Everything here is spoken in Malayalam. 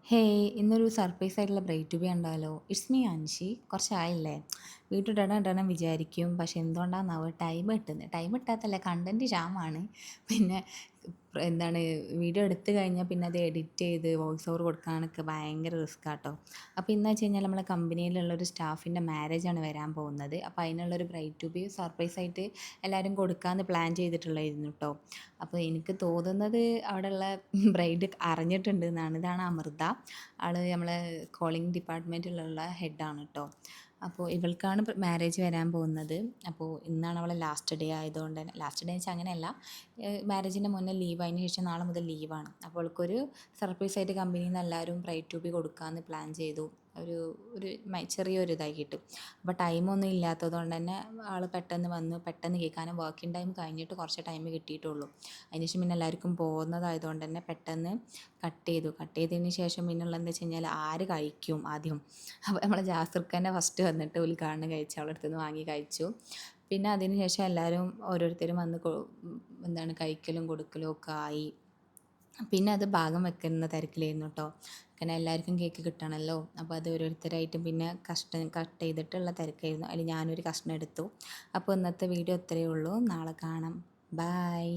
ഹേയ്! ഇന്നൊരു സർപ്രൈസായിട്ടുള്ള ബ്രൈഡ് ടു ബി കണ്ടാലോ? It's me Anshi. കുറച്ചായില്ലേ? വീട്ടിലിടണം വിചാരിക്കും. പക്ഷെ എന്തുകൊണ്ടാന്നാവോ ടൈം കിട്ടാത്തല്ല കണ്ടൻറ്റ് ക്ഷാമമാണ്. പിന്നെ എന്താണ് വീഡിയോ എടുത്ത് കഴിഞ്ഞാൽ പിന്നെ അത് എഡിറ്റ് ചെയ്ത് വോയിസ് ഓവർ കൊടുക്കാനൊക്കെ ഭയങ്കര റിസ്ക്കാട്ടോ. അപ്പോൾ ഇന്ന് വെച്ച് കഴിഞ്ഞാൽ നമ്മളെ കമ്പനിയിലുള്ളൊരു സ്റ്റാഫിൻ്റെ മാരേജാണ് വരാൻ പോകുന്നത്. അപ്പോൾ അതിനുള്ളൊരു ബ്രൈഡ് ടു ബി സർപ്രൈസായിട്ട് എല്ലാവരും കൊടുക്കാമെന്ന് പ്ലാൻ ചെയ്തിട്ടുള്ളായിരുന്നു ട്ടോ. അപ്പോൾ എനിക്ക് തോന്നുന്നത് അവിടെയുള്ള ബ്രൈഡ് അറിഞ്ഞിട്ടുണ്ട് എന്നാണ്. ഇതാണ് അമൃത. ആൾ നമ്മളെ കോളിംഗ് ഡിപ്പാർട്ട്മെൻറ്റിലുള്ള ഹെഡാണ് കേട്ടോ. അപ്പോൾ ഇവൾക്കാണ് മാരേജ് വരാൻ പോകുന്നത്. അപ്പോൾ ഇന്നാണ് അവളെ ലാസ്റ്റ് ഡേ ആയതുകൊണ്ട് തന്നെ ലാസ്റ്റ് ഡേ വെച്ചാൽ അങ്ങനെയല്ല, മാരേജിൻ്റെ മുന്നേ ലീവ്, അതിന് ശേഷം നാളെ മുതൽ ലീവാണ്. അപ്പോൾ അവൾക്കൊരു സർപ്രൈസായിട്ട് കമ്പനിയിൽ നിന്ന് എല്ലാവരും ബ്രൈഡ് ടു ബി കൊടുക്കാമെന്ന് പ്ലാൻ ചെയ്തു. ഒരു ഒരു ചെറിയൊരു ഇതാക്കിയിട്ട്. അപ്പോൾ ടൈമൊന്നും ഇല്ലാത്തത് കൊണ്ട് തന്നെ ആൾ പെട്ടെന്ന് വന്ന് പെട്ടെന്ന് കേൾക്കാനും വർക്കിംഗ് ടൈം കഴിഞ്ഞിട്ട് കുറച്ച് ടൈം കിട്ടിയിട്ടുള്ളൂ. അതിന് ശേഷം പിന്നെ എല്ലാവർക്കും പോകുന്നതായതുകൊണ്ട് തന്നെ പെട്ടെന്ന് കട്ട് ചെയ്തതിന് ശേഷം പിന്നെയുള്ള എന്താ വെച്ച് കഴിഞ്ഞാൽ ആര് കഴിക്കും ആദ്യം. അപ്പോൾ നമ്മളെ ജാസിർക്കന്നെ ഫസ്റ്റ് വന്നിട്ട് ഉദ്ഘാടനം കഴിച്ചു, അവളുടെ അടുത്ത് നിന്ന് വാങ്ങി കഴിച്ചു. പിന്നെ അതിന് ശേഷം എല്ലാവരും ഓരോരുത്തരും വന്ന് എന്താണ് കഴിക്കലും കൊടുക്കലും ഒക്കെ ആയി. പിന്നെ അത് ഭാഗം വെക്കുന്ന തിരക്കിലായിരുന്നു കേട്ടോ. കാരണം എല്ലാവർക്കും കേക്ക് കിട്ടണമല്ലോ. അപ്പോൾ അത് ഓരോരുത്തരായിട്ടും പിന്നെ കട്ട് ചെയ്തിട്ടുള്ള തിരക്കായിരുന്നു. അതിൽ ഞാനൊരു കഷ്ണം എടുത്തു. അപ്പോൾ ഇന്നത്തെ വീഡിയോ ഇത്രയേ ഉള്ളൂ. നാളെ കാണാം. ബായ്.